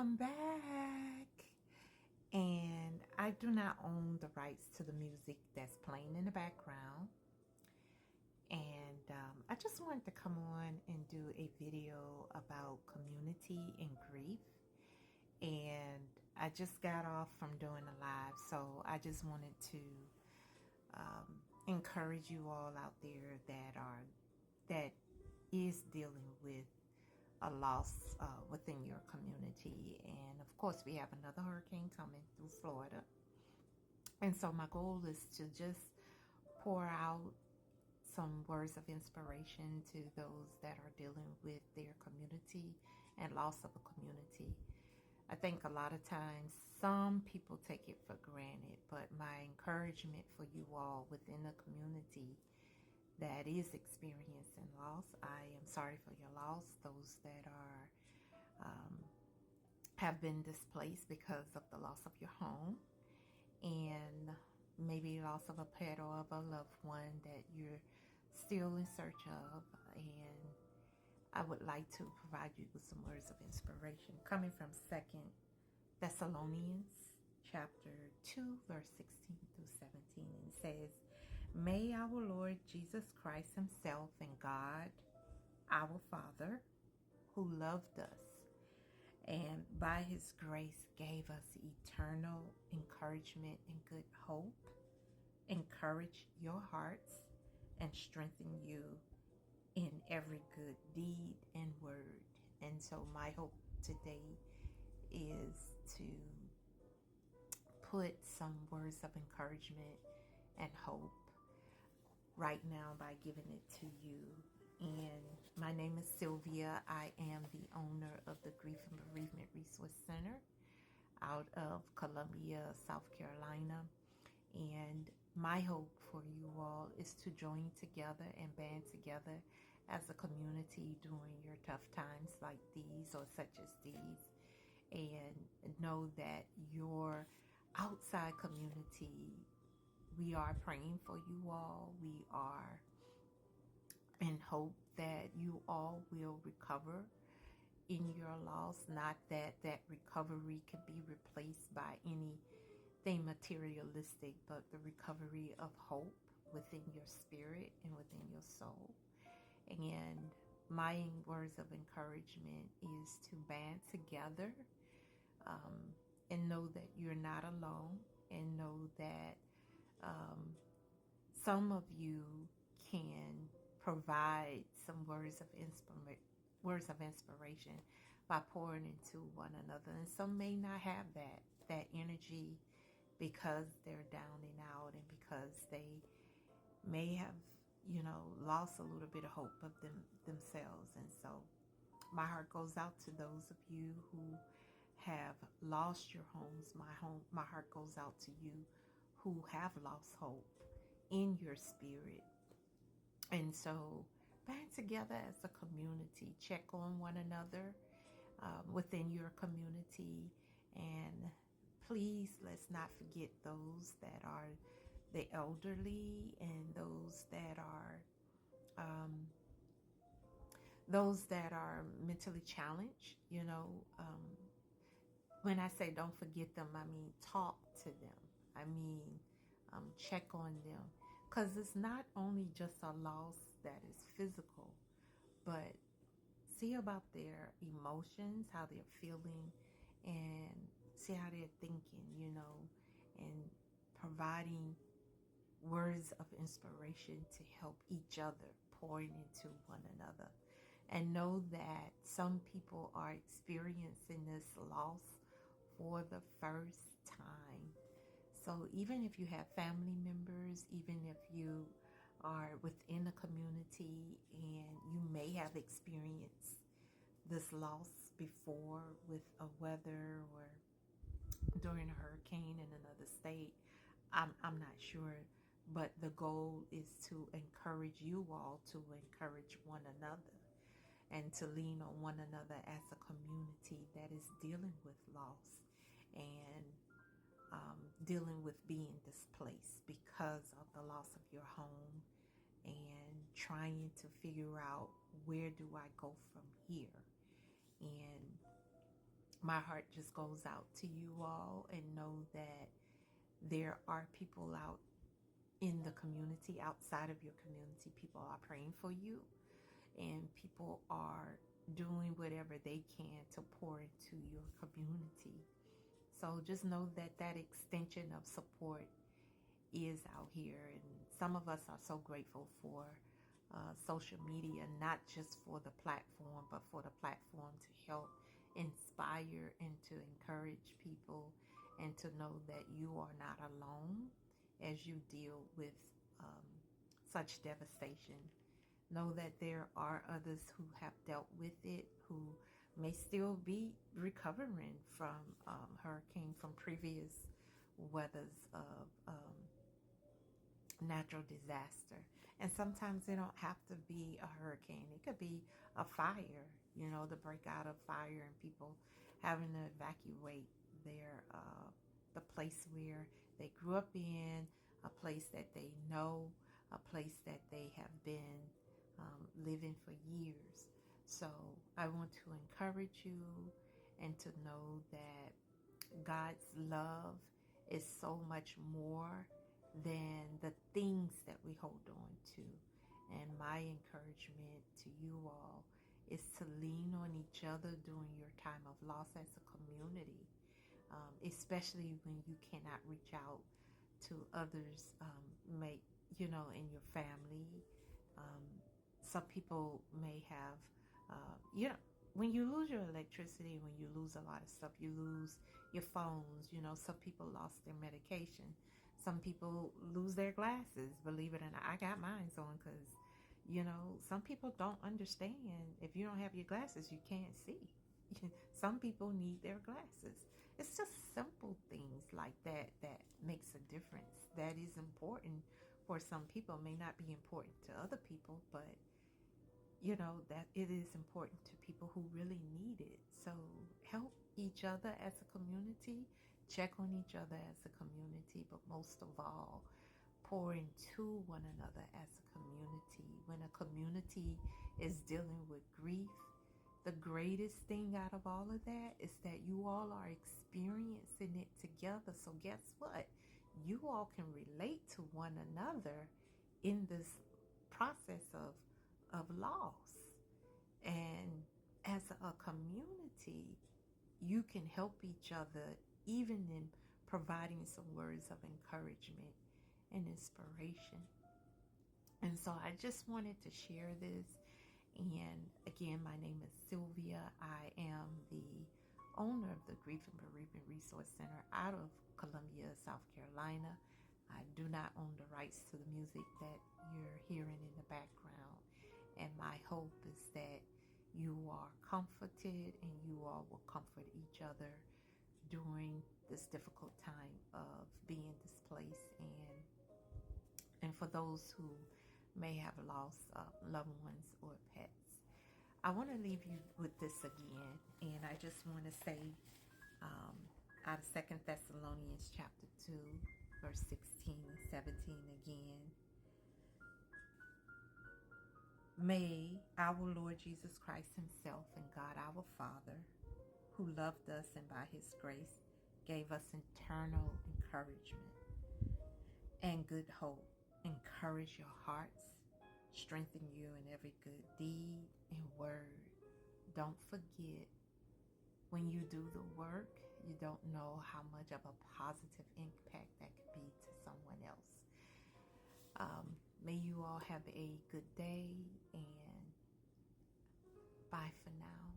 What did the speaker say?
I'm back. And I do not own the rights to the music that's playing in the background. And I just wanted to come on and do a video about community and grief. And I just got off from doing a live, so I just wanted to encourage you all out there that is dealing with a loss within your community. And of course, we have another hurricane coming through Florida. And so my goal is to just pour out some words of inspiration to those that are dealing with their community and loss of a community. I think a lot of times some people take it for granted, but my encouragement for you all within the community that is experiencing loss, I am sorry for your loss. Those that are have been displaced because of the loss of your home, and maybe loss of a pet or of a loved one that you're still in search of. And I would like to provide you with some words of inspiration coming from 2 Thessalonians chapter 2, verse 16 through 17. And it says, "May our Lord Jesus Christ himself and God, our Father, who loved us and by his grace gave us eternal encouragement and good hope, encourage your hearts and strengthen you in every good deed and word." And so my hope today is to put some words of encouragement and hope right now by giving it to you. And my name is Sylvia. I am the owner of the Grief and Bereavement Resource Center out of Columbia, South Carolina. And my hope for you all is to join together and band together as a community during your tough times like these or such as these. And know that your outside community, we are praying for you all. We are in hope that you all will recover in your loss. Not that that recovery can be replaced by anything materialistic, but the recovery of hope within your spirit and within your soul. And my words of encouragement is to band together and know that you're not alone, and know that some of you can provide some words of inspiration by pouring into one another. And some may not have that energy because they're down and out, and because they may have lost a little bit of hope of themselves. And so my heart goes out to those of you who have lost your homes. My heart goes out to you who have lost hope in your spirit. And so band together as a community, check on one another within your community. And please, let's not forget those that are the elderly, and those that are mentally challenged. When I say don't forget them, I mean talk to them. I mean check on them, because it's not only just a loss that is physical, but see about their emotions, how they're feeling, and see how they're thinking, and providing words of inspiration to help each other, pouring into one another. And know that some people are experiencing this loss for the first time. So even if you have family members, even if you are within a community and you may have experienced this loss before with a weather or during a hurricane in another state, I'm not sure. But the goal is to encourage you all to encourage one another and to lean on one another as a community that is dealing with loss and dealing with being displaced because of the loss of your home, and trying to figure out, where do I go from here? And my heart just goes out to you all, and know that there are people out in the community, outside of your community. People are praying for you, and people are doing whatever they can to pour into your community. So just know that that extension of support is out here, and some of us are so grateful for social media, not just for the platform, but for the platform to help inspire and to encourage people, and to know that you are not alone as you deal with um, such devastation. Know that there are others who have dealt with it, who may still be recovering from hurricane, from previous weathers of natural disaster. And sometimes it don't have to be a hurricane. It could be a fire, the breakout of fire, and people having to evacuate the place where they grew up in, a place that they know, a place that they have been living for years. So I want to encourage you, and to know that God's love is so much more than the things that we hold on to. And my encouragement to you all is to lean on each other during your time of loss as a community, especially when you cannot reach out to others, in your family. Um, some people may have, when you lose your electricity, when you lose a lot of stuff, you lose your phones. Some people lost their medication. Some people lose their glasses. Believe it or not, I got mine on because, some people don't understand. If you don't have your glasses, you can't see. Some people need their glasses. It's just simple things like that that makes a difference. That is important for some people. May not be important to other people, but that it is important to people who really need it. So help each other as a community, check on each other as a community, but most of all, pour into one another as a community. When a community is dealing with grief, the greatest thing out of all of that is that you all are experiencing it together. So guess what? You all can relate to one another in this process of loss. And as a community, you can help each other, even in providing some words of encouragement and inspiration. And so I just wanted to share this. And again, my name is Sylvia. I am the owner of the Grief and Bereavement Resource Center out of Columbia, South Carolina. I do not own the rights to the music that you're hearing in the background. And my hope is that you are comforted, and you all will comfort each other during this difficult time of being displaced, and for those who may have lost loved ones or pets. I want to leave you with this again, and I just want to say out of 2 Thessalonians chapter 2, verse 16 and 17 again. May our Lord Jesus Christ himself and God our Father, who loved us and by his grace gave us eternal encouragement and good hope, encourage your hearts, strengthen you in every good deed and word. Don't forget, when you do the work, you don't know how much of a positive impact that could be to someone else. May you all have a good day, and bye for now.